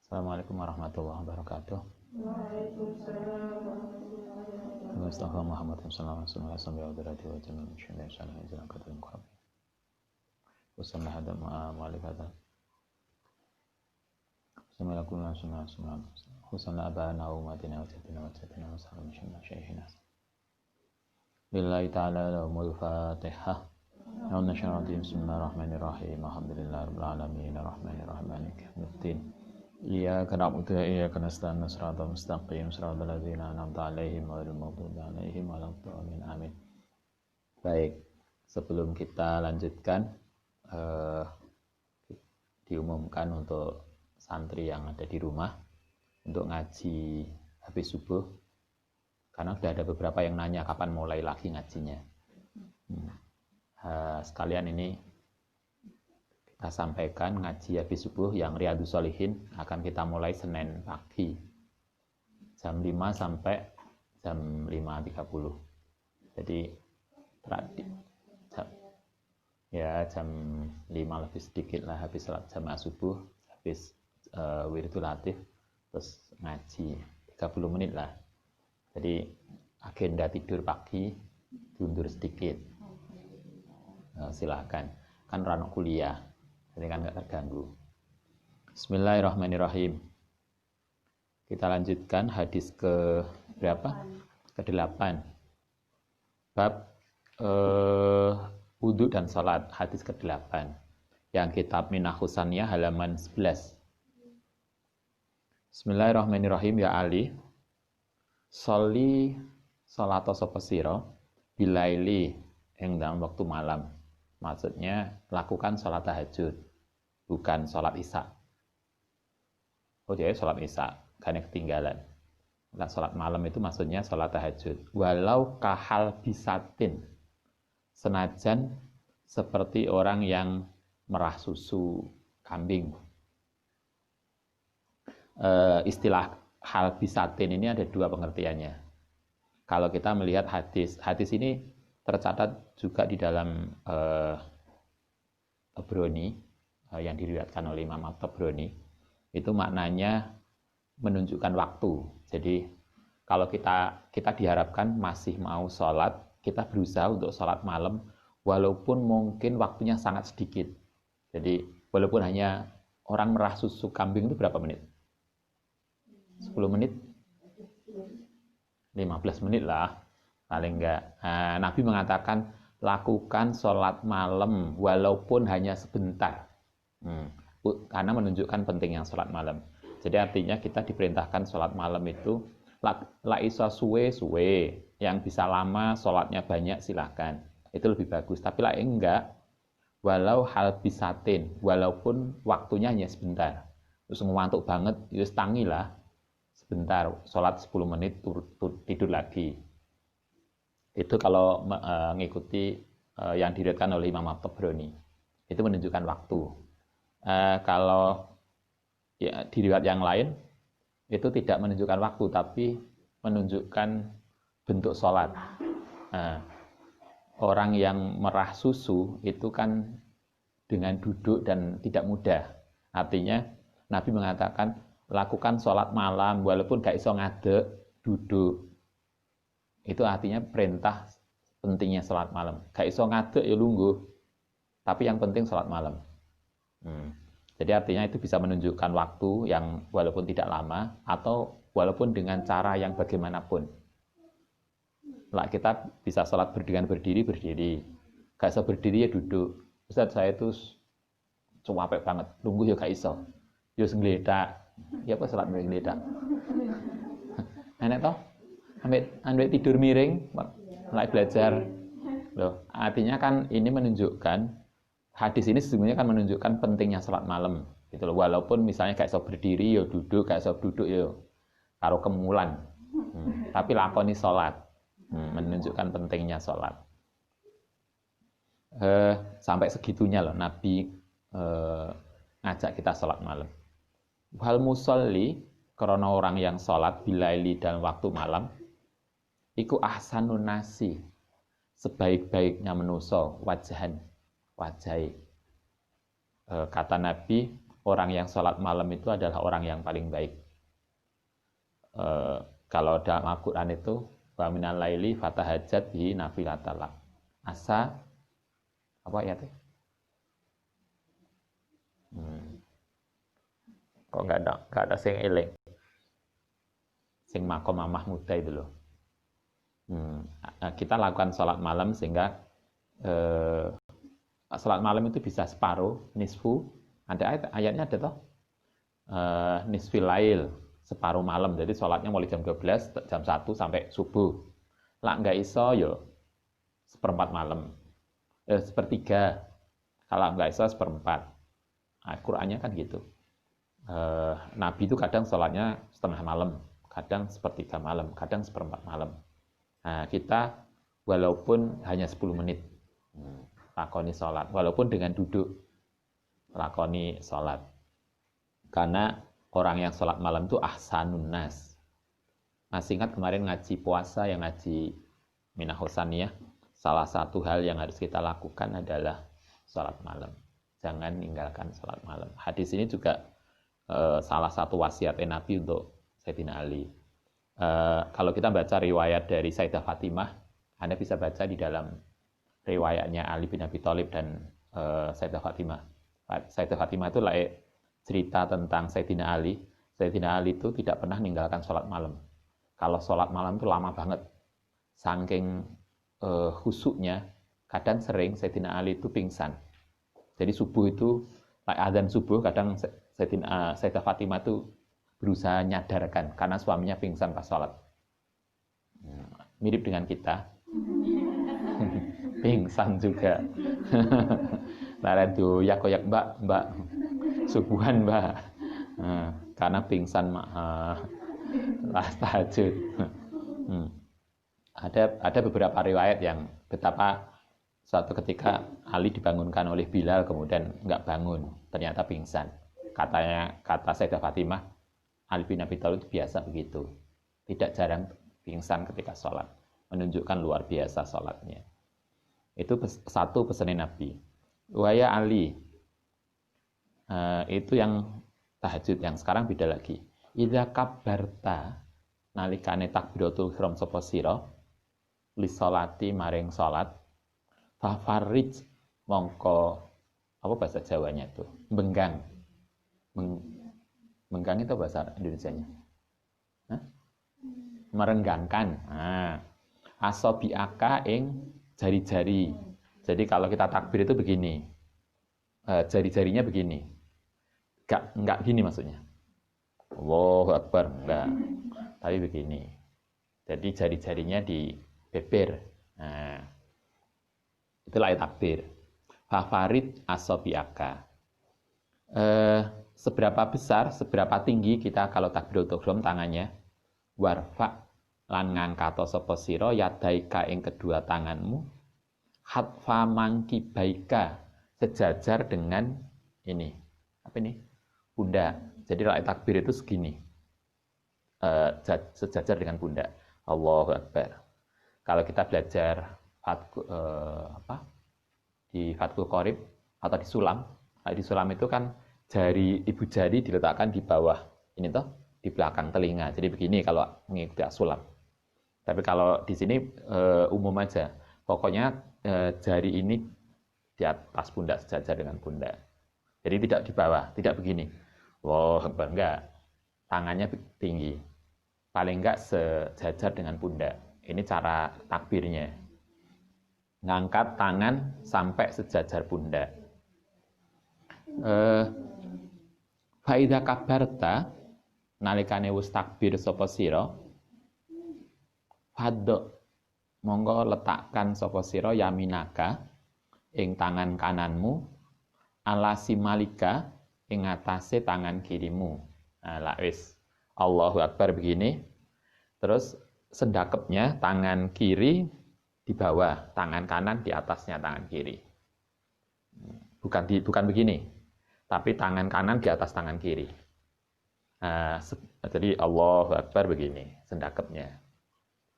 Assalamualaikum warahmatullahi wabarakatuh. Waalaikumsalam warahmatullahi wabarakatuh. Mustafa Muhammad sallallahu alaihi wasallam wa barati wa jamal muslimin sallallahu alaihi wasallam. Wasallam hada ma'alik hada. Assalamualaikum warahmatullahi wabarakatuh. Wasallam abana wa umatina wa jaddina wa jaddina wa sallam syaikhina. Lillahi ta'ala lahumul fatihah. Allahumma syarati bismillahirrahmanirrahim. Alhamdulillahi rabbil alamin arrahmanirrahim maliki yaumiddin. Iyyaka na'budu wa iyyaka nasta'in shiratal mustaqim shiratal ladzina an'amta 'alaihim ghairil maghdubi 'alaihim waladdallin amin. Baik, sebelum kita lanjutkan diumumkan untuk santri yang ada di rumah untuk ngaji habis subuh, karena sudah ada beberapa yang nanya kapan mulai lagi ngajinya. Sekalian ini kita sampaikan ngaji habis subuh yang Riyadhus Shalihin akan kita mulai Senin pagi jam 5 sampai jam 5.30. Jadi jam 5 lebih sedikit lah, habis salat jamaah subuh, habis wiridul latif, terus ngaji 30 menit lah. Jadi agenda tidur pagi diundur sedikit. Silakan, kan rano kuliah, jadi kan nggak terganggu. Bismillahirrahmanirrahim. Kita lanjutkan hadis ke berapa? Ke-8. Bab wudhu dan salat, hadis ke-8. Yang kitab Minah Husaniyah halaman 11. Bismillahirrahmanirrahim. Ya Ali, sholli salata sapa sira bilaili ing dalam waktu malam. Maksudnya lakukan sholat tahajud, bukan sholat isya. Oh jadi sholat isya, karena ketinggalan. Nah, sholat malam itu maksudnya sholat tahajud. Walau kahal bisatin, senajan seperti orang yang merah susu kambing. Istilah hal bisatin ini ada dua pengertiannya. Kalau kita melihat hadis ini tercatat juga di dalam Tabrani yang diriwayatkan oleh Imam Tabrani. Itu maknanya menunjukkan waktu. Jadi kalau kita diharapkan masih mau sholat, kita berusaha untuk sholat malam walaupun mungkin waktunya sangat sedikit. Jadi walaupun hanya orang merah susu kambing itu berapa menit? 10 menit? 15 menit lah paling enggak. Nabi mengatakan lakukan sholat malam walaupun hanya sebentar, karena menunjukkan pentingnya sholat malam. Jadi artinya kita diperintahkan sholat malam itu laisa suwe-suwe, yang bisa lama sholatnya banyak silahkan, itu lebih bagus. Tapi lah enggak, walau hal bisatin, walaupun waktunya hanya sebentar, terus ngantuk banget, yus tangilah sebentar, sholat 10 menit tidur lagi. Itu kalau mengikuti yang diriwayatkan oleh Imam Tabrani, itu menunjukkan waktu. Kalau ya, di riwayat yang lain itu tidak menunjukkan waktu, tapi menunjukkan bentuk sholat. Orang yang merah susu itu kan dengan duduk dan tidak mudah. Artinya Nabi mengatakan lakukan sholat malam walaupun gak iso ngadeg, duduk. Itu artinya perintah pentingnya sholat malam. Gak iso ngadeg ya lungguh, tapi yang penting sholat malam. Jadi artinya itu bisa menunjukkan waktu yang walaupun tidak lama atau walaupun dengan cara yang bagaimanapun. Lah kita bisa sholat dengan berdiri. Gak iso berdiri ya duduk. Ustaz, saya itu capek banget, lungguh ya gak iso. Ya nggledak. Ya apa sholat nggledak? Enak toh? Ambil tidur miring, mulai belajar. Loh, artinya kan ini menunjukkan, hadis ini sesungguhnya kan menunjukkan pentingnya sholat malam. Gitu loh. Walaupun misalnya gak iso berdiri, ya duduk, gak iso duduk, ya karo kemulan. Tapi lakoni sholat, menunjukkan pentingnya sholat. Sampai segitunya loh Nabi ngajak kita sholat malam. Wal musolli, karena orang yang sholat bilaili dalam waktu malam, iku ahsanun nasi, sebaik-baiknya manusia, wajah. Kata Nabi, orang yang sholat malam itu adalah orang yang paling baik. Kalau dalam Al-Quran itu wa minal laili fatahajjat bihi nafilatalak. Asa apa ya teh? Kok nggak ada sing eling, sing makom Mahmuda itu loh. Kita lakukan sholat malam sehingga sholat malam itu bisa separuh, nisfu. Ada ayatnya ada toh, nisfil lail, separuh malam. Jadi sholatnya mulai jam 12, jam 1 sampai subuh. Lah nggak iso yo seperempat malam, sepertiga. Kalau nggak iso seperempat. Qurannya kan gitu. Nabi itu kadang sholatnya setengah malam, kadang sepertiga malam, kadang seperempat malam. Nah, kita walaupun hanya 10 menit lakoni sholat, walaupun dengan duduk lakoni sholat. Karena orang yang sholat malam itu ahsanun nas. Masih ingat kemarin ngaji puasa, yang ngaji Minah Hosaniyah, salah satu hal yang harus kita lakukan adalah sholat malam. Jangan meninggalkan sholat malam. Hadis ini juga salah satu wasiat Nabi untuk Sayyidina Ali. Kalau kita baca riwayat dari Sayyidah Fatimah, Anda bisa baca di dalam riwayatnya Ali bin Abi Thalib dan Sayyidah Fatimah. Sayyidah Fatimah itu cerita tentang Sayyidina Ali. Sayyidina Ali itu tidak pernah meninggalkan sholat malam. Kalau sholat malam itu lama banget. Saking khusyuknya, kadang sering Sayyidina Ali itu pingsan. Jadi subuh itu, azan subuh, kadang Sayyidah Fatimah itu berusaha nyadarkan karena suaminya pingsan pas sholat. Mirip dengan kita. Pingsan juga. Laren doyak koyak mbak subuhan mbak, karena pingsan lah tahajud. Ada beberapa riwayat yang betapa suatu ketika Ali dibangunkan oleh Bilal kemudian nggak bangun, ternyata pingsan. Kata Sayyidah Fatimah, Ali bin Abi Thalib itu biasa begitu, tidak jarang pingsan ketika sholat, menunjukkan luar biasa sholatnya. Itu satu pesan Nabi. Wahai Ali, itu yang tahajud, yang sekarang beda lagi. Idza kabbarta, nalikane takbiratul ihram sapa sira li sholati maring salat, fa farij mongko apa bahasa Jawanya itu? Benggang. Benggang itu bahasa Indonesianya. Merenggangkan. Asobiaka ing jari-jari. Jadi kalau kita takbir itu begini, jari-jarinya begini, enggak gini maksudnya. Allahu Akbar, enggak. Tapi begini. Jadi jari-jarinya di beber. Itulah takbir. Fafarid asobiaka. Seberapa besar, seberapa tinggi kita kalau takbiratul ihram tangannya, warfa lan ngangkat sapa sira yadaika ing kedua tanganmu, hatfa mangkibaika sejajar dengan ini. Apa ini? Pundak. Jadi ra'at takbir itu segini. Sejajar dengan pundak. Allahu Akbar. Kalau kita belajar di Fathul Qorib atau di sulam, di sulam itu kan ibu jari diletakkan di bawah ini toh, di belakang telinga. Jadi begini kalau mengikuti sulam. Tapi kalau di sini umum aja. Pokoknya jari ini di atas pundak, sejajar dengan pundak. Jadi tidak di bawah, tidak begini. Wah, enggak. Tangannya tinggi. Paling enggak sejajar dengan pundak. Ini cara takbirnya. Ngangkat tangan sampai sejajar pundak. Faida kabarta nalikane wis takbir sapa sira, fadho monggo letakkan sapa sira yaminaka ing tangan kananmu, ala simalika ing atase tangan kirimu. Lah wis Allahu Akbar begini. Terus sendakepnya tangan kiri di bawah, tangan kanan di atasnya tangan kiri. Bukan begini, tapi tangan kanan di atas tangan kiri. Jadi Allahu Akbar begini, sendakepnya.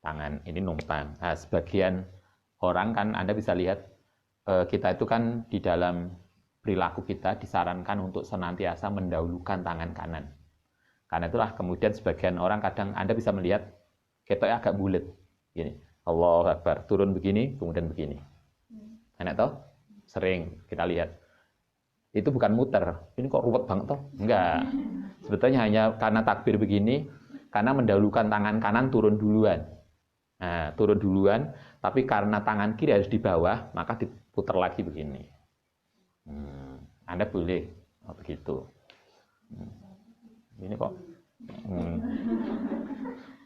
Tangan ini numpang. Sebagian orang kan Anda bisa lihat kita itu kan di dalam perilaku kita disarankan untuk senantiasa mendahulukan tangan kanan. Karena itulah kemudian sebagian orang kadang Anda bisa melihat ketoknya agak bulat. Gini, Allahu Akbar, turun begini, kemudian begini. Enak toh? Sering kita lihat. Itu bukan muter. Ini kok ruwet banget toh? Enggak. Sebetulnya hanya karena takbir begini, karena mendahulukan tangan kanan turun duluan. Nah, turun duluan, tapi karena tangan kiri harus di bawah, maka diputar lagi begini. Anda boleh begitu. Ini kok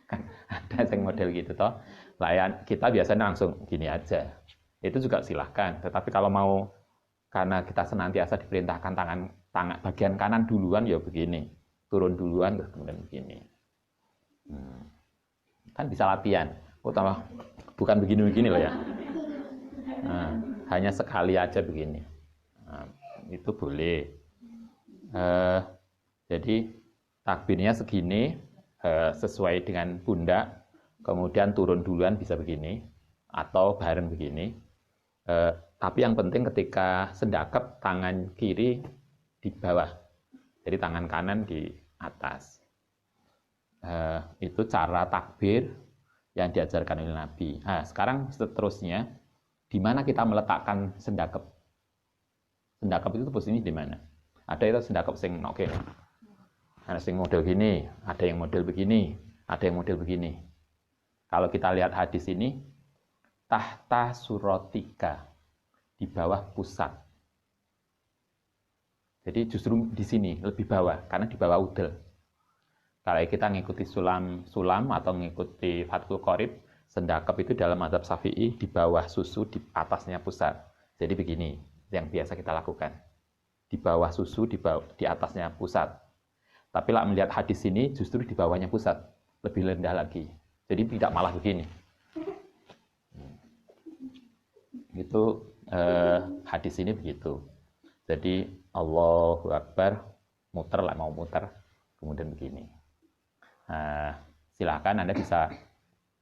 kan ada yang model gitu toh. Lah kita biasanya langsung gini aja. Itu juga silahkan. Tetapi kalau mau karena kita senantiasa diperintahkan tangan bagian kanan duluan ya begini. Turun duluan terus kemudian begini. Kan bisa latihan. Utama bukan begini-begini loh ya. Nah, hanya sekali aja begini. Nah, itu boleh. Jadi takbirnya segini sesuai dengan pundak, kemudian turun duluan bisa begini atau bareng begini. Tapi yang penting ketika sendakep tangan kiri di bawah, jadi tangan kanan di atas. Itu cara takbir yang diajarkan oleh Nabi. Nah, sekarang seterusnya, di mana kita meletakkan sendakep? Sendakep itu posisinya di mana? Ada itu sendakep sing oke. Ada yang model gini, ada yang model begini, ada yang model begini. Kalau kita lihat hadis ini, tahta surotika, di bawah pusat. Jadi justru di sini, lebih bawah, karena di bawah udel. Kalau kita ngikuti sulam atau ngikuti Fathul Qorib, sendakep itu dalam mazhab Syafi'i di bawah susu, di atasnya pusat. Jadi begini, yang biasa kita lakukan. Di bawah susu, di atasnya pusat. Tapi lah melihat hadis ini justru di bawahnya pusat, lebih rendah lagi. Jadi tidak malah begini. Itu hadis ini begitu. Jadi Allahu Akbar, muter lah mau muter, kemudian begini. Silakan Anda bisa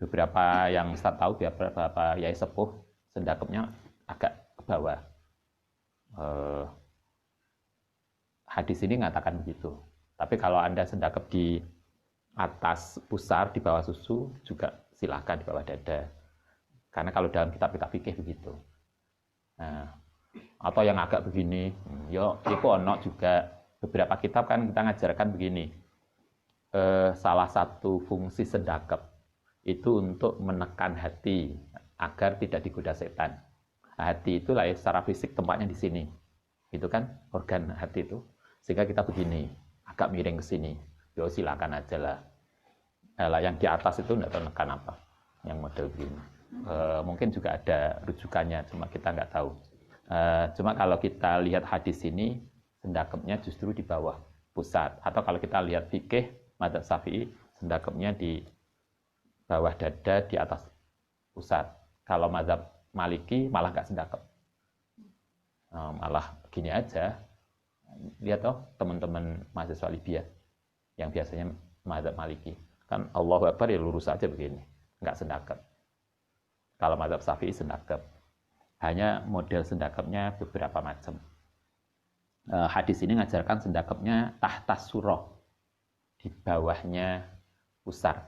beberapa yang Ustaz tahu, beberapa yai sepuh sendakepnya agak ke bawah. Hadis ini mengatakan begitu. Tapi kalau Anda sendakep di atas pusar, di bawah susu, juga silahkan di bawah dada. Karena kalau dalam kitab-kitab fikih begitu. Nah, atau yang agak begini, itu ono juga beberapa kitab kan kita ngajarkan begini. Salah satu fungsi sendakep itu untuk menekan hati agar tidak digoda setan. Hati itu lah secara fisik tempatnya di sini. Itu kan organ hati itu. Sehingga kita begini, agak miring ke sini. Yo silakan aja lah. Yang di atas itu enggak tahu nekan apa. Yang model begini. Mungkin juga ada rujukannya, cuma kita nggak tahu. Cuma kalau kita lihat hadis ini, sendakepnya justru di bawah pusat. Atau kalau kita lihat fikih, mazhab Syafi'i, sendakepnya di bawah dada, di atas pusat. Kalau mazhab Maliki, malah nggak sendakep. Malah gini aja. Lihat teman-teman mahasiswa Libya yang biasanya mazhab Maliki. Kan Allahu Akbar ya lurus aja begini. Nggak sendakep. Kalau mazhab Syafi'i sendakep. Hanya model sendakepnya beberapa macam. Hadis ini ngajarkan sendakepnya tahta surah. Di bawahnya pusar.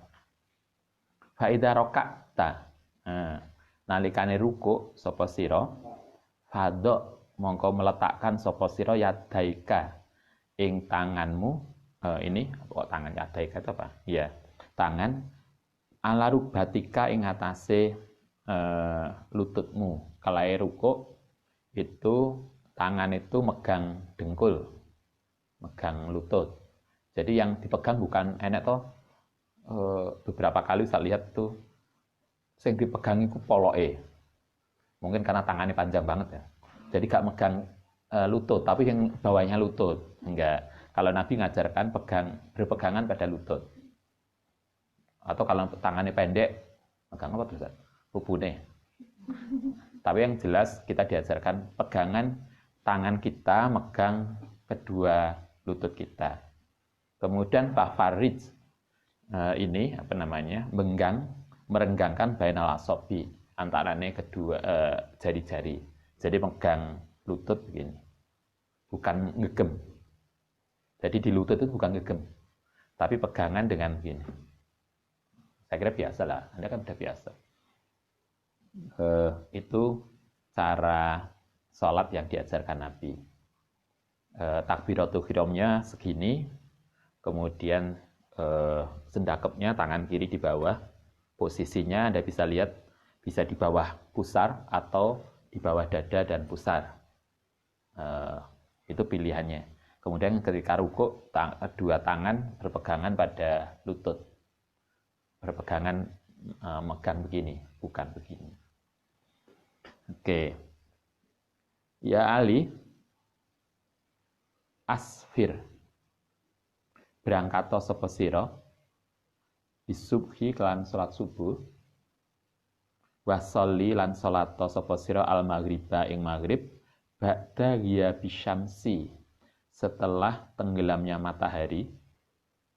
Fa'idha roka'ta. Nalikane ruku sapa sira fadho mongko meletakkan sapa sira yadaika ing tanganmu. Ini kok tangan yadaika itu apa? Ya, tangan ala rubatika ing atase lututmu. Kalae ruku itu tangan itu megang dengkul, megang lutut. Jadi yang dipegang bukan enek toh. Beberapa kali saya lihat tuh sing dipegang itu poloke. Mungkin karena tangannya panjang banget ya. Jadi gak megang lutut, tapi yang bawahnya lutut. Enggak. Kalau Nabi ngajarkan berpegangan pada lutut. Atau kalau tangannya pendek, megang apa terus? Bubune. Tapi yang jelas kita diajarkan pegangan tangan kita megang kedua lutut kita. Kemudian fafarij ini apa namanya? Merenggangkan bainal asobi antaranya kedua jari-jari. Jadi megang lutut begini. bukan ngegem. Jadi di lutut itu bukan ngegem, tapi pegangan dengan begini. Saya kira biasa lah, Anda kan udah biasa. Itu cara sholat yang diajarkan Nabi. Takbiratul ihramnya segini, kemudian sendakepnya tangan kiri di bawah, posisinya Anda bisa lihat bisa di bawah pusar atau di bawah dada dan pusar. Itu pilihannya. Kemudian ketika rukuk, dua tangan berpegangan pada lutut. Berpegangan megang begini, bukan begini. Oke. Ya Ali, asfir. Berangkat sapa sira bisubhi kelan salat subuh. Wasolli lan salat sapa sira al maghriba ing maghrib ba'da ghiyabi syamsi. Setelah tenggelamnya matahari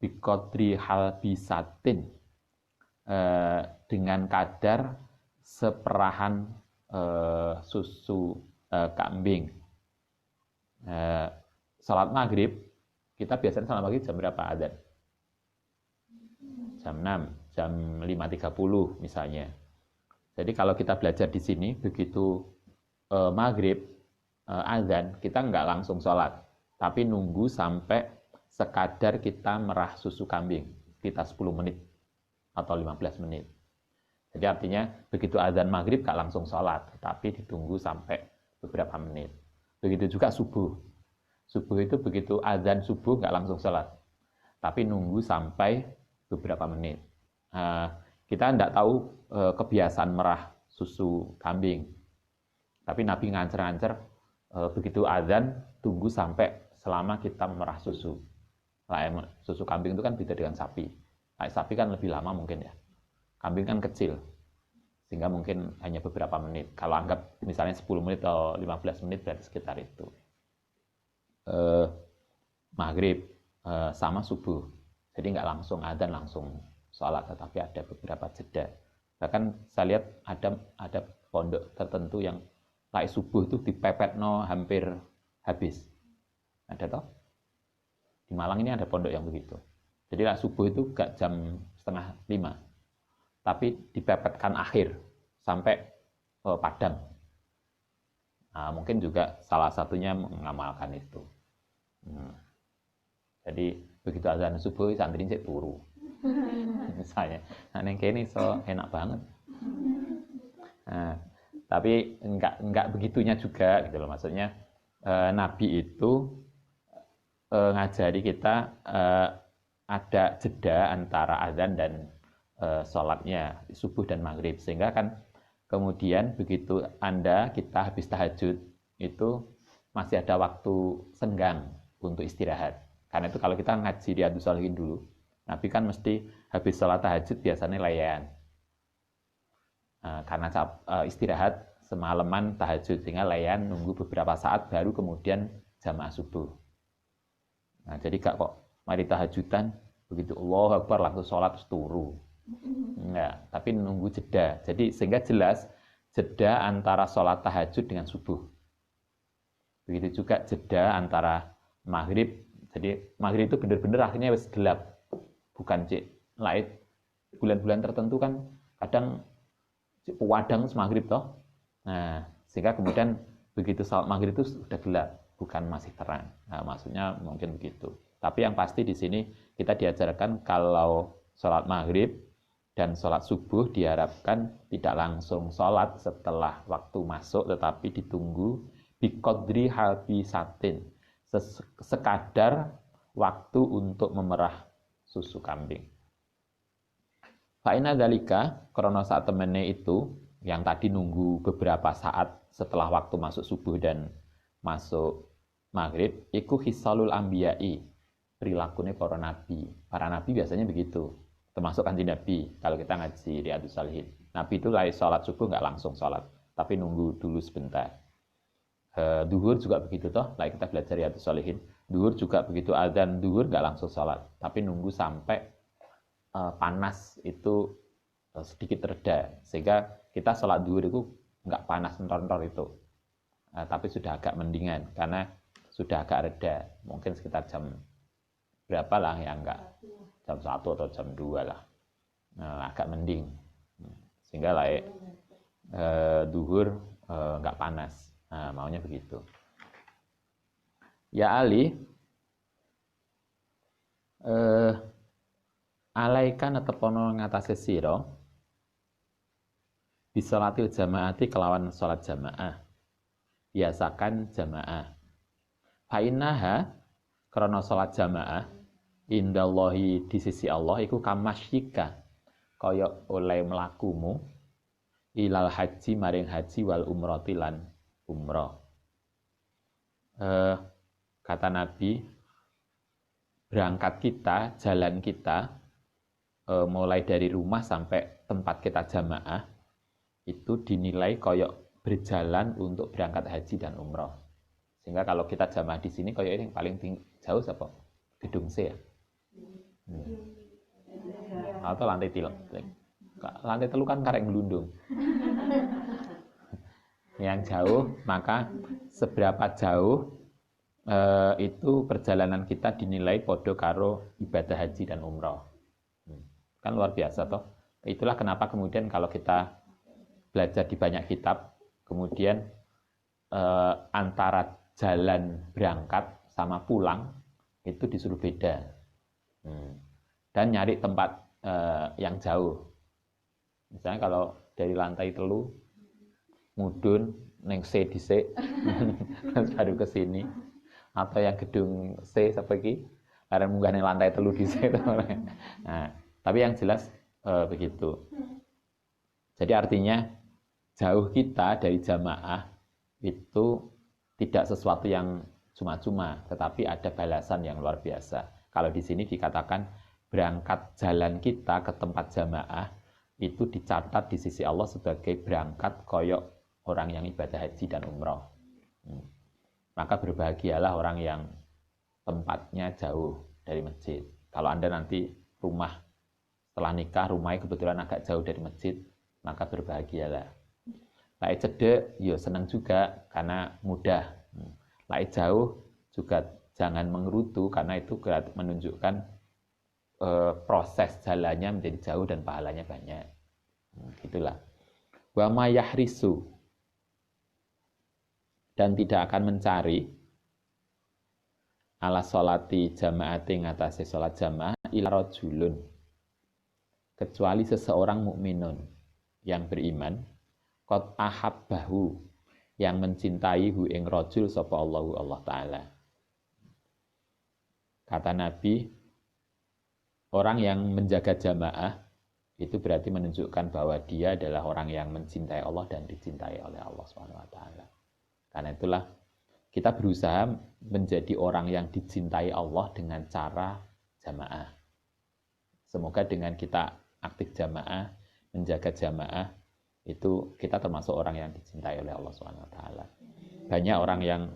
biqadri halbisatin dengan kadar seperahan susu kambing. Salat maghrib kita biasanya salat maghrib jam berapa adzan? Jam 6, jam 5.30 misalnya. Jadi kalau kita belajar di sini begitu maghrib adzan kita nggak langsung sholat, tapi nunggu sampai sekadar kita merah susu kambing, kita 10 menit atau 15 menit. Jadi artinya begitu azan maghrib gak langsung sholat, tapi ditunggu sampai beberapa menit. Begitu juga subuh. Subuh itu begitu azan subuh gak langsung sholat, tapi nunggu sampai beberapa menit. Kita tidak tahu kebiasaan merah susu kambing, tapi Nabi ngancer-ngancer begitu azan tunggu sampai selama kita merah susu. Susu kambing itu kan beda dengan sapi. Sapi kan lebih lama mungkin ya. Kambing kan kecil, sehingga mungkin hanya beberapa menit. Kalau anggap misalnya 10 menit atau 15 menit berarti sekitar itu. Maghrib sama subuh. Jadi nggak langsung adzan langsung sholat, tetapi ada beberapa jeda. Bahkan saya lihat ada pondok tertentu yang subuh itu dipepetno hampir habis. Ada toh? Di Malang ini ada pondok yang begitu. Jadi subuh itu gak jam 4:30, tapi dipepetkan akhir sampai padam. Nah, mungkin juga salah satunya mengamalkan itu. Jadi begitu azan subuh santri cek turu. Misalnya, nah yang kayak ini so enak banget. Nah, tapi enggak begitunya juga gitu loh. Maksudnya Nabi itu ngajari kita ada jeda antara azan dan sholatnya subuh dan maghrib, sehingga kan kemudian begitu kita habis tahajud itu masih ada waktu senggang untuk istirahat. Karena itu kalau kita ngaji Riyadhus Shalihin dulu, Nabi kan mesti habis sholat tahajud biasanya layan. Karena istirahat semalaman tahajud, sehingga layan nunggu beberapa saat baru kemudian jamaah subuh. Nah, jadi kok mari tahajudan begitu Allahu Akbar langsung sholat terus turu. Enggak, tapi nunggu jeda. Jadi sehingga jelas jeda antara sholat tahajud dengan subuh. Begitu juga jeda antara maghrib. Jadi maghrib itu benar-benar akhirnya wis gelap. Bukan light. Bulan-bulan tertentu kan kadang puwadang maghrib toh. Nah, sehingga kemudian begitu sholat maghrib itu sudah gelap, bukan masih terang. Nah, maksudnya mungkin begitu. Tapi yang pasti di sini kita diajarkan kalau sholat maghrib dan sholat subuh diharapkan tidak langsung sholat setelah waktu masuk, tetapi ditunggu biqadri halbisatin, sekadar waktu untuk memerah susu kambing. Fa'ina dzalika, krana saat temene itu yang tadi nunggu beberapa saat setelah waktu masuk subuh dan masuk maghrib, iku hisalul ambiyai, perilakunya para nabi. Para nabi biasanya begitu, termasuk kanjeng Nabi. Kalau kita ngaji Riyadhus Shalihin, Nabi itu lagi sholat subuh nggak langsung sholat, tapi nunggu dulu sebentar. Duhur juga begitu toh, lagi kita belajar Riyadhus Shalihin. Duhur juga begitu, azan duhur nggak langsung sholat, tapi nunggu sampai panas itu sedikit reda, sehingga kita sholat duhur itu nggak panas mentor-mentor itu, tapi sudah agak mendingan karena sudah agak reda, mungkin sekitar jam berapa lah ya, enggak jam 1 atau jam 2 lah, agak mending, sehingga duhur enggak panas. Maunya begitu. Ya Ali, alaikan tepono ngatasi sira bisolatil jamaati kelawan sholat jamaah, biasakan jamaah. Fa'innaha karena sholat jamaah indallahi di sisi Allah iku kamasyika kaya oleh melakumu ilal haji maring haji wal umrati lan umrah. Kata Nabi, berangkat kita, jalan kita, mulai dari rumah sampai tempat kita jamaah, itu dinilai koyok berjalan untuk berangkat haji dan umrah. Sehingga kalau kita jamaah di sini, koyok ini yang paling jauh siapa? Gedung C ya? Atau lantai tiga? Lantai telu kan karek ngelundung. Yang jauh, maka seberapa jauh itu perjalanan kita dinilai podo karo ibadah haji dan umrah. Kan luar biasa toh. Itulah kenapa kemudian kalau kita belajar di banyak kitab, kemudian antara jalan berangkat sama pulang itu disuruh beda. Dan nyari tempat yang jauh. Misalnya kalau dari lantai telu mudun neng C di C terus baru ke sini, atau yang gedung C seperti karena munggah neng lantai telu di C. Nah, tapi yang jelas begitu. Jadi artinya jauh kita dari jamaah itu tidak sesuatu yang cuma-cuma, tetapi ada balasan yang luar biasa. Kalau di sini dikatakan berangkat jalan kita ke tempat jamaah itu dicatat di sisi Allah sebagai berangkat koyok orang yang ibadah haji dan umrah. Maka berbahagialah orang yang tempatnya jauh dari masjid. Kalau Anda nanti rumah setelah nikah, rumahnya kebetulan agak jauh dari masjid, maka berbahagialah. Lai cedek, yo senang juga karena mudah. Lai jauh juga jangan mengerutu karena itu menunjukkan proses jalannya menjadi jauh dan pahalanya banyak. Gitulah. Wa ma yahrisu, dan tidak akan mencari ala sholati jamaati ngatasi sholat jamaah ila rajulun, kecuali seseorang mukminun yang beriman qad ahabbahu, yang mencintai hu ing rajul sapa Allahu Allah taala. Kata Nabi, orang yang menjaga jamaah itu berarti menunjukkan bahwa dia adalah orang yang mencintai Allah dan dicintai oleh Allah Subhanahu wa taala. Karena itulah kita berusaha menjadi orang yang dicintai Allah dengan cara jamaah. Semoga dengan kita aktif jamaah, menjaga jamaah, itu kita termasuk orang yang dicintai oleh Allah Subhanahu wa taala.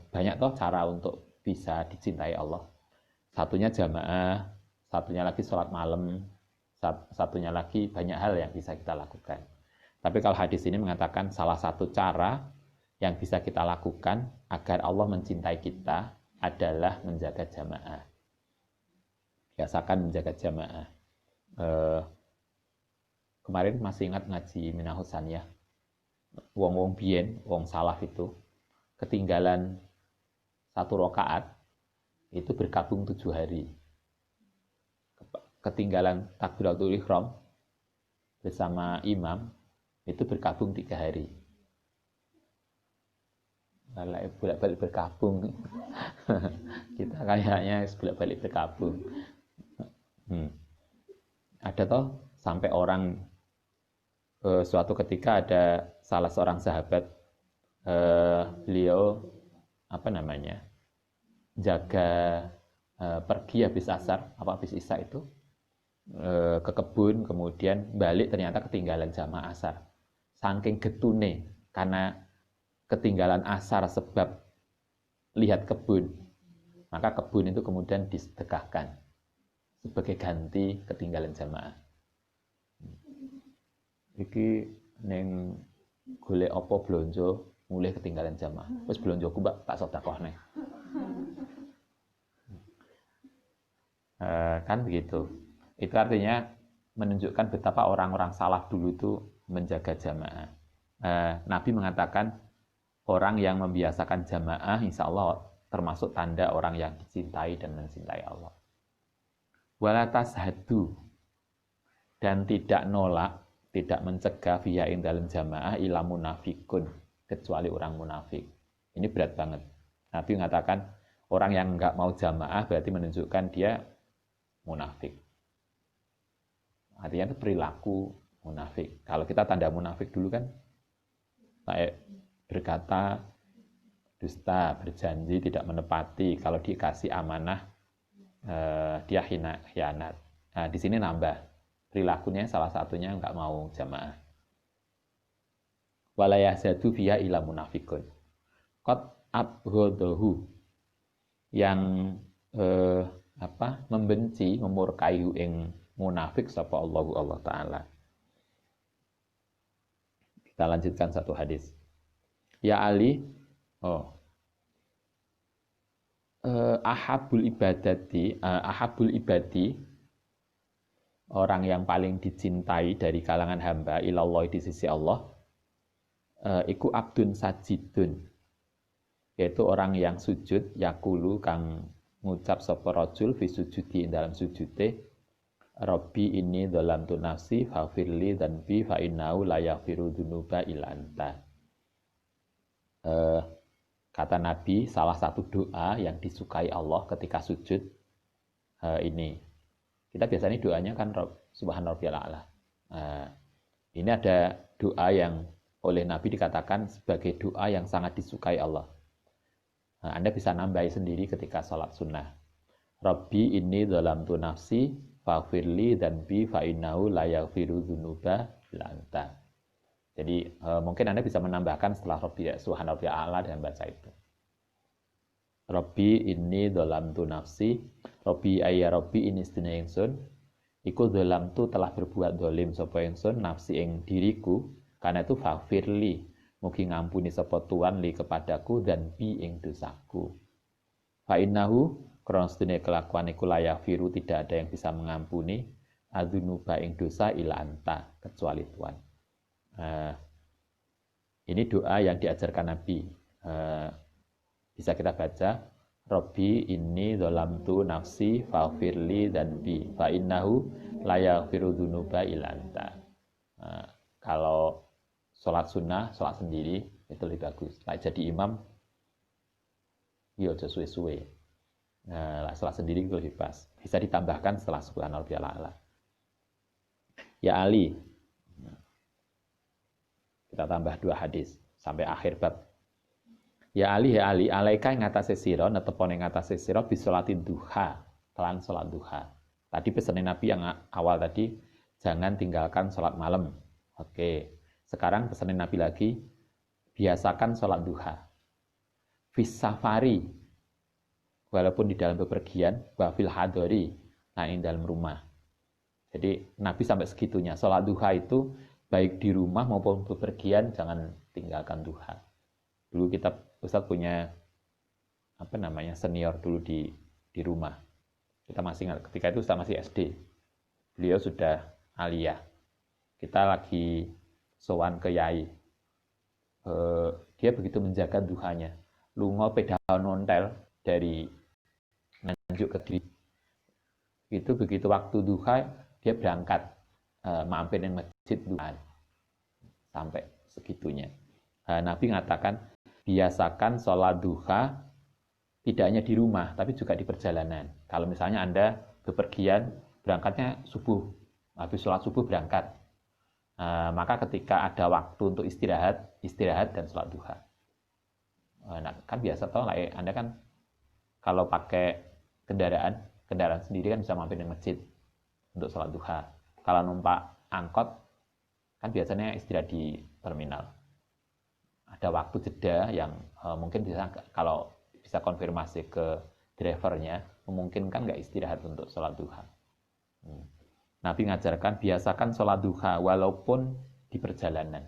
Banyak toh cara untuk bisa dicintai Allah. Satunya jamaah, satunya lagi sholat malam, satunya lagi banyak hal yang bisa kita lakukan. Tapi kalau hadis ini mengatakan salah satu cara yang bisa kita lakukan agar Allah mencintai kita adalah menjaga jamaah. Biasakan menjaga jamaah. Kemarin masih ingat ngaji Minahus Saniyah, wong biyen, wong salaf itu ketinggalan 1 rakaat itu berkabung 7 hari. Ketinggalan takbiratul ihram bersama imam itu berkabung 3 hari. Malah bolak-balik berkabung. Kita kayaknya bolak-balik berkabung. Ada toh sampai orang suatu ketika ada salah seorang sahabat, beliau jaga pergi habis asar habis isya itu ke kebun, kemudian balik ternyata ketinggalan jamaah asar. Saking getune karena ketinggalan asar sebab lihat kebun, maka kebun itu kemudian disedekahkan sebagai ganti ketinggalan jamaah. Iki neng golek apa blonjo mulai ketinggalan jamaah. Wis blonjoku Mbak tak sedekahne. Kan begitu. Itu artinya menunjukkan betapa orang-orang salaf dulu itu menjaga jamaah. Nabi mengatakan orang yang membiasakan jamaah insya Allah termasuk tanda orang yang dicintai dan mencintai Allah. Wala tashadu, dan tidak nolak, tidak mencegah fiha ing dalam jamaah ila munafikun, kecuali orang munafik. Ini berat banget. Nabi mengatakan orang yang enggak mau jamaah berarti menunjukkan dia munafik. Artinya itu perilaku munafik. Kalau kita tanda munafik dulu kan kayak berkata dusta, berjanji tidak menepati, kalau dikasih amanah dia khianat. Nah, di sini nambah perilakunya salah satunya enggak mau jamaah. Wala yahzadu fiha ila munafikun. Qad abghadahu, yang membenci, memurkai ing munafik sapa Allah Ta'ala. Kita lanjutkan satu hadis. Ya Ali, ahabul ibadi, orang yang paling dicintai dari kalangan hamba ilallah di sisi Allah, iku abdun sajidun, yaitu orang yang sujud, yakulu kang ngucap sapa rajul fi sujudi dalam sujude, Rabbi inni dzalamtu nafsi faghfirli dzanbi fa innahu la yaghfiru dzunuba illa anta. Kata Nabi, salah satu doa yang disukai Allah ketika sujud ini. Kita biasanya doanya kan Subhana rabbiyal a'la. Ini ada doa yang oleh Nabi dikatakan sebagai doa yang sangat disukai Allah. Anda bisa nambahi sendiri ketika sholat sunnah. Rabbi inni dzalamtu nafsi faghfirli dzanbi fa innahu la yaghfiru dzunuba illa anta. Jadi mungkin Anda bisa menambahkan setelah Rabbi Subhana rabbiyal a'la dan baca itu. Rabbi inni dzalamtu nafsi, Rabbi ayya Rabbi ini sedene ingsun, iku dzalamtu telah berbuat dolim sapa ingsun nafsi ing diriku, karena itu faghfirli, mugi ngampuni sapa Tuhan li kepadaku dan bi ing dosaku. Fa innahu, krana sedene kelakuan iku layak firu, tidak ada yang bisa mengampuni adzunuba ing dosa ila anta, kecuali Tuhan. Ini doa yang diajarkan Nabi. Bisa kita baca, Rabbi inni dzalamtu nafsi faghfirli dzanbi fa innahu la yaghfiru dzunuba illa anta. Kalau sholat sunnah, sholat sendiri itu lebih bagus. Nah, jadi imam ya aja suwe-suwe. Nah, sholat sendiri itu lebih pas. Bisa ditambahkan setelah subhana rabbiyal a'la. Ya Ali. Kita tambah 2 hadis sampai akhir bab. Ya Ali, alaika ing ngatasé sira, netepone ngatasé sira bisolatin duha, kelan salat duha. Tadi pesan Nabi yang awal tadi, jangan tinggalkan salat malam. Oke. Sekarang pesan Nabi lagi, biasakan salat duha. Fis safari, walaupun di dalam bepergian, wa fil hadori, nah ini dalam rumah. Jadi Nabi sampai segitunya, salat duha itu baik di rumah maupun bepergian jangan tinggalkan duha. Dulu kita Ustadz punya senior dulu di rumah. Kita masih ingat ketika itu Ustadz masih SD. Beliau sudah aliyah. Kita lagi sowan ke yai. Dia begitu menjaga duhanya. Lunga pedal nontel dari Nganjuk ke Dwi. Itu begitu waktu duha dia berangkat mampir di masjid duha sampai segitunya. Nabi mengatakan biasakan sholat duha tidak hanya di rumah tapi juga di perjalanan. Kalau misalnya Anda bepergian, berangkatnya subuh, habis sholat subuh berangkat, maka ketika ada waktu untuk istirahat dan sholat duha. Nah, kan biasa toh lah, Anda kan kalau pakai kendaraan sendiri kan bisa mampir di masjid untuk sholat duha. Kalau numpak angkot kan biasanya istirahat di terminal. Ada waktu jeda yang mungkin bisa, kalau bisa konfirmasi ke drivernya, memungkinkan nggak istirahat untuk sholat duha. Nabi ngajarkan biasakan sholat duha walaupun di perjalanan.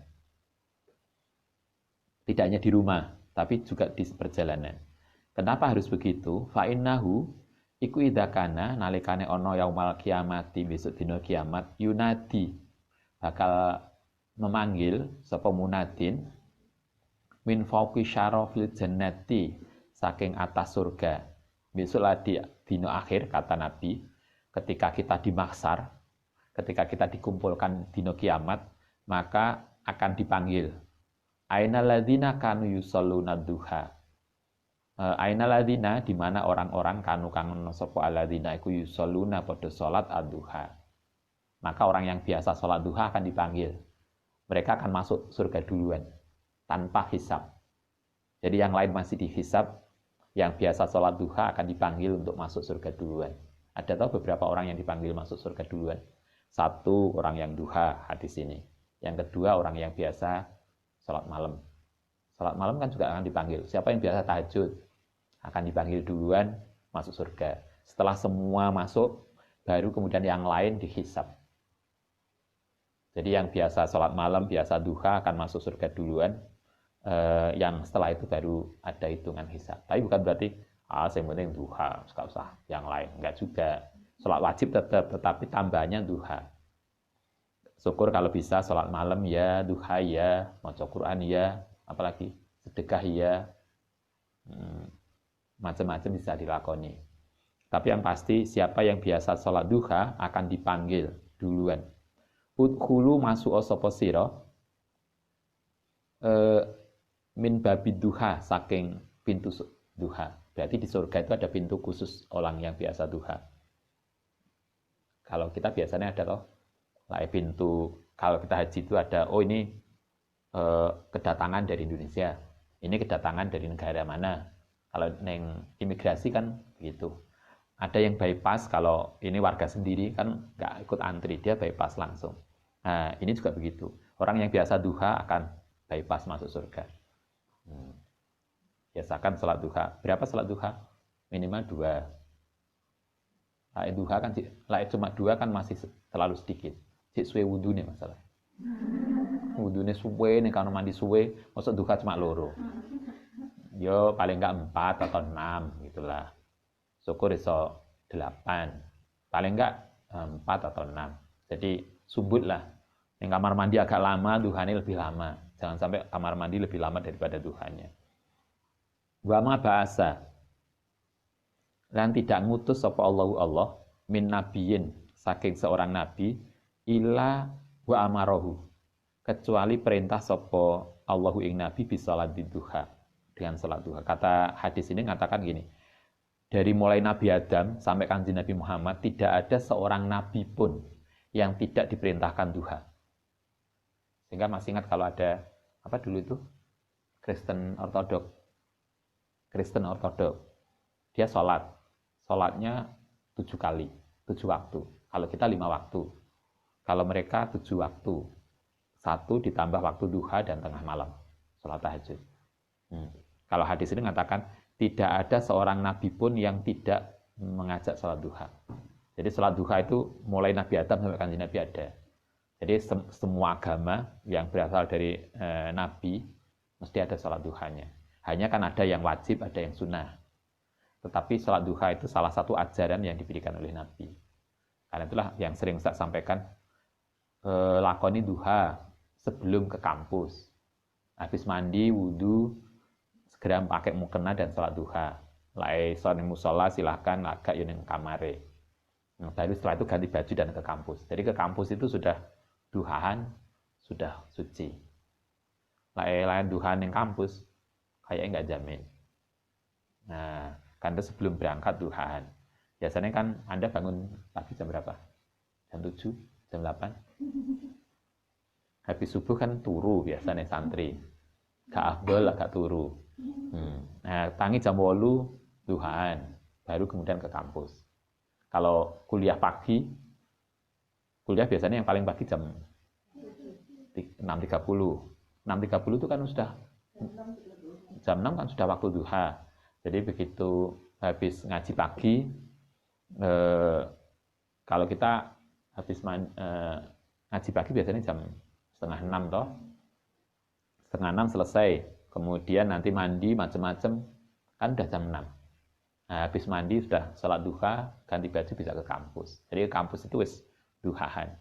Tidak hanya di rumah, tapi juga di perjalanan. Kenapa harus begitu? Fa'innahu, Iku idakana nalikane ono yaumal kiamati besok dina kiamat yunadi bakal memanggil sapa munadin min fauqi syarafil jannati saking atas surga. Besok lah di dina akhir kata Nabi ketika kita dimaksar, ketika kita dikumpulkan dina kiamat, maka akan dipanggil ainal ladzina kanu yusalluna duha. Ainal ladzina di mana orang-orang kanu kangen sapa alladzina iku yusalluna padha salat ad-duha. Maka orang yang biasa salat duha akan dipanggil. Mereka akan masuk surga duluan tanpa hisab. Jadi yang lain masih dihisab, yang biasa salat duha akan dipanggil untuk masuk surga duluan. Ada tahu beberapa orang yang dipanggil masuk surga duluan? Satu, orang yang duha, hadis ini. Yang kedua, orang yang biasa salat malam. Salat malam kan juga akan dipanggil. Siapa yang biasa tahajud akan dipanggil duluan masuk surga. Setelah semua masuk, baru kemudian yang lain dihisab. Jadi yang biasa salat malam, biasa duha akan masuk surga duluan. Yang setelah itu baru ada hitungan hisab. Tapi bukan berarti yang penting duha, nggak usah yang lain. Enggak juga. Salat wajib tetap, tetapi tambahnya duha. Syukur kalau bisa salat malam ya, duha ya, maca Quran ya, apalagi sedekah ya, macam-macam bisa dilakoni. Tapi yang pasti siapa yang biasa salat duha akan dipanggil duluan. Udkhulu masuk sapa sira min babid duha saking pintu duha. Berarti di surga itu ada pintu khusus orang yang biasa duha. Kalau kita biasanya ada toh, pintu kalau kita haji itu ada, ini kedatangan dari Indonesia, ini kedatangan dari negara mana. Kalau neng imigrasi kan begitu. Ada yang bypass, kalau ini warga sendiri kan nggak ikut antri, dia bypass langsung. Nah ini juga begitu. Orang yang biasa duha akan bypass masuk surga. Biasakan salat duha. Berapa salat duha? Minimal 2. Duha kan, cuma 2 kan masih terlalu sedikit. Cik suwe wudhu nih masalah. Wudhu nih suwe nih, kalau mandi suwe, masuk duha cuma 2. Yo paling enggak 4 atau 6 gitulah. Syukur iso 8. Paling enggak 4 atau 6. Jadi sumbut lah. Yang kamar mandi agak lama, duhanya lebih lama. Jangan sampai kamar mandi lebih lama daripada duhanya. Wa ma ba'asa. Dan tidak ngutus sapa Allah min nabiyin saking seorang nabi illa wa amarahu. Kecuali perintah sapa Allahu ing nabi bisalat duha. Dengan salat duha. Kata hadis ini mengatakan gini, dari mulai Nabi Adam sampai kanjeng Nabi Muhammad tidak ada seorang nabi pun yang tidak diperintahkan duha. Sehingga masih ingat kalau ada apa dulu itu Kristen Ortodok, dia sholatnya 7 kali, 7 waktu. Kalau kita 5 waktu, kalau mereka 7 waktu, 1 ditambah waktu duha dan tengah malam, sholat tahajud. Kalau hadis ini mengatakan tidak ada seorang nabi pun yang tidak mengajak sholat duha. Jadi sholat duha itu mulai Nabi Adam sampai kanjeng Nabi ada. Jadi semua agama yang berasal dari nabi mesti ada sholat duhanya. Hanya kan ada yang wajib, ada yang sunnah. Tetapi sholat duha itu salah satu ajaran yang diberikan oleh Nabi. Karena itulah yang sering saya sampaikan, lakoni duha sebelum ke kampus. Habis mandi, wudhu, segera pakai mukena dan sholat duha. Lai sholat musola silahkan agak yang kamare. Baru setelah itu ganti baju dan ke kampus. Jadi ke kampus itu sudah duhaan, sudah suci. Lain duhaan yang kampus, kayaknya nggak jamin. Nah, karena sebelum berangkat duhaan. Biasanya kan Anda bangun pagi jam berapa? Jam 7, jam 8? Habis subuh kan turu biasanya santri. Gak afdol, gak turu. Nah, tangi jam 8 duhaan, baru kemudian ke kampus. Kalau kuliah pagi, kuliah biasanya yang paling pagi jam 6.30. 6.30 itu kan sudah jam 6 kan sudah waktu duha. Jadi begitu habis ngaji pagi, kalau kita habis ngaji pagi biasanya jam 5:30 toh. 5:30 selesai. Kemudian nanti mandi macam-macam kan udah jam 6. Nah, habis mandi sudah sholat duha, ganti baju bisa ke kampus. Jadi ke kampus itu wis duhaan.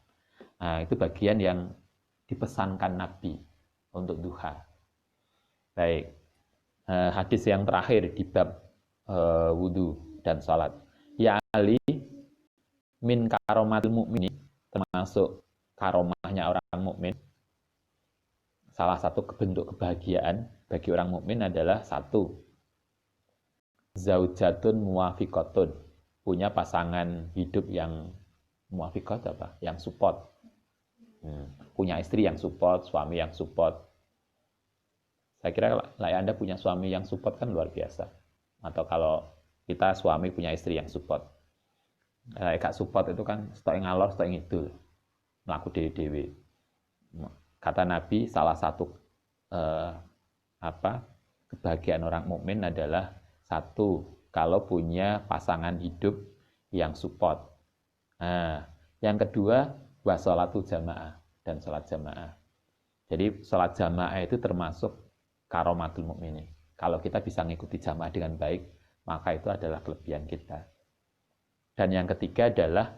Nah, itu bagian yang dipesankan Nabi untuk duha. Baik, hadis yang terakhir di bab wudhu dan sholat. Ya Ali min karomatil mukmini, termasuk karomahnya orang mukmin. Salah satu bentuk kebahagiaan bagi orang mukmin adalah satu, zaujatun muwafiqatun, punya pasangan hidup yang muwafiqat apa? Yang support. Punya istri yang support, suami yang support. Saya kira kalau Anda punya suami yang support kan luar biasa. Atau kalau kita suami punya istri yang support. Kak support itu kan stok ngalor, stok ngidul. Melaku dewe-dewe. Kata Nabi, salah satu kebahagiaan orang mukmin adalah satu, kalau punya pasangan hidup yang support. Nah, yang kedua, wasolatu jamaah dan sholat jamaah. Jadi sholat jamaah itu termasuk karomatul mukminin. Kalau kita bisa mengikuti jamaah dengan baik, maka itu adalah kelebihan kita. Dan yang ketiga adalah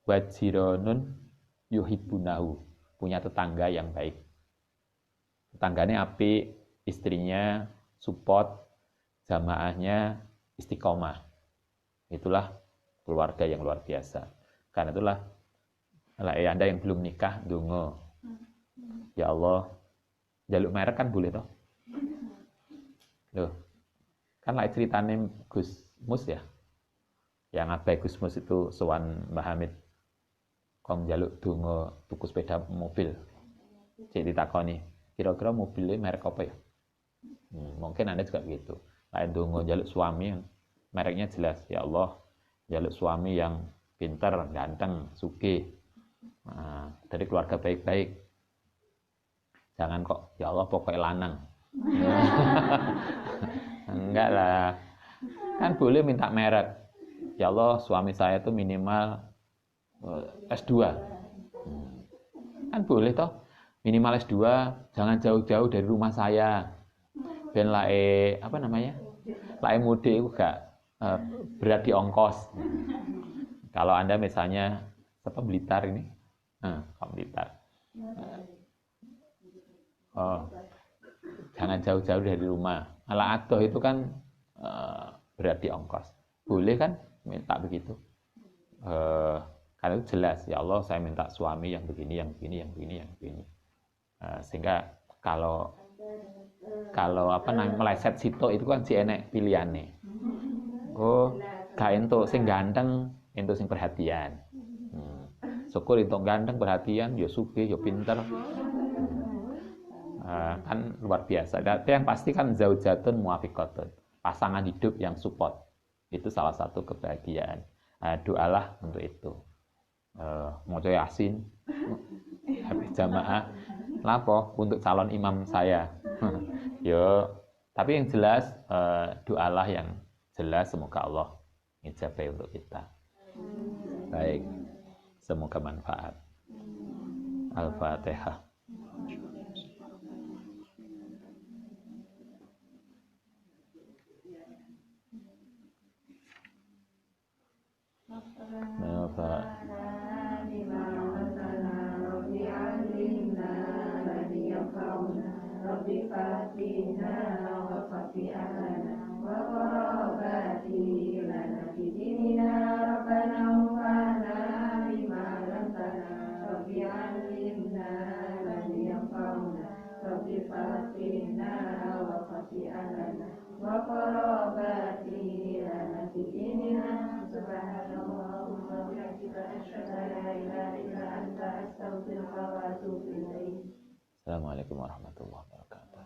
wajironun yuhibunahu, punya tetangga yang baik. Tetangganya api, istrinya support, jamaahnya istiqomah. Itulah keluarga yang luar biasa. Karena itulah Anda yang belum nikah, dungo. Ya Allah, jaluk merek kan boleh toh? Loh, kan lah ceritanya Gus Mus ya. Yang abai Gus Mus itu sowan Mbah Hamid. Kong jaluk dungo tuku sepeda mobil. Jadi ditakoni, kira-kira mobilnya merek apa ya? Mungkin Anda juga begitu. Lain dungo jaluk suami yang mereknya jelas. Ya Allah, jaluk suami yang pintar, ganteng, sugih. Nah, dari keluarga baik-baik. Jangan kok, ya Allah pokoknya lanang. Enggak lah. Kan boleh minta merek. Ya Allah, suami saya itu minimal S2. Kan boleh toh. Minimal S2, jangan jauh-jauh dari rumah saya. Ben lae lae mudik itu gak berat di ongkos. Kalau Anda misalnya Blitar ini, Blitar. Jangan jauh-jauh dari rumah. Ala adoh itu kan berat di ongkos. Boleh kan minta begitu? Karena itu jelas, ya Allah saya minta suami yang begini, yang begini, yang begini, yang begini. Sehingga kalau meleset situ itu kan si enek pilihannya. Gak entuk sing ganteng, entuk sing perhatian. Syukur entuk ganteng perhatian, ya sugih, ya pinter. Kan luar biasa. Tapi yang pasti kan zaujatun muwafiqatun, pasangan hidup yang support. Itu salah satu kebahagiaan. Doalah untuk itu. Maca Yasin, habis jamaah, lapo untuk calon imam saya. Yo, tapi yang jelas doalah yang jelas, semoga Allah mengijabai untuk kita. Baik, semoga manfaat. Al-Fatihah. Rabbi fatina wa fati'ana wa qarabati lana fi dinina rabbana ufana bima lamtana Rabbi alimna ladhi yanfa'una Rabbi fatina wa fati'ana wa qarabati lana fi dinina subhanallah wa bihamdika asyhadu an la ilaha illa anta astaghfiruka wa atubu ilaik. Assalamualaikum warahmatullahi wabarakatuh.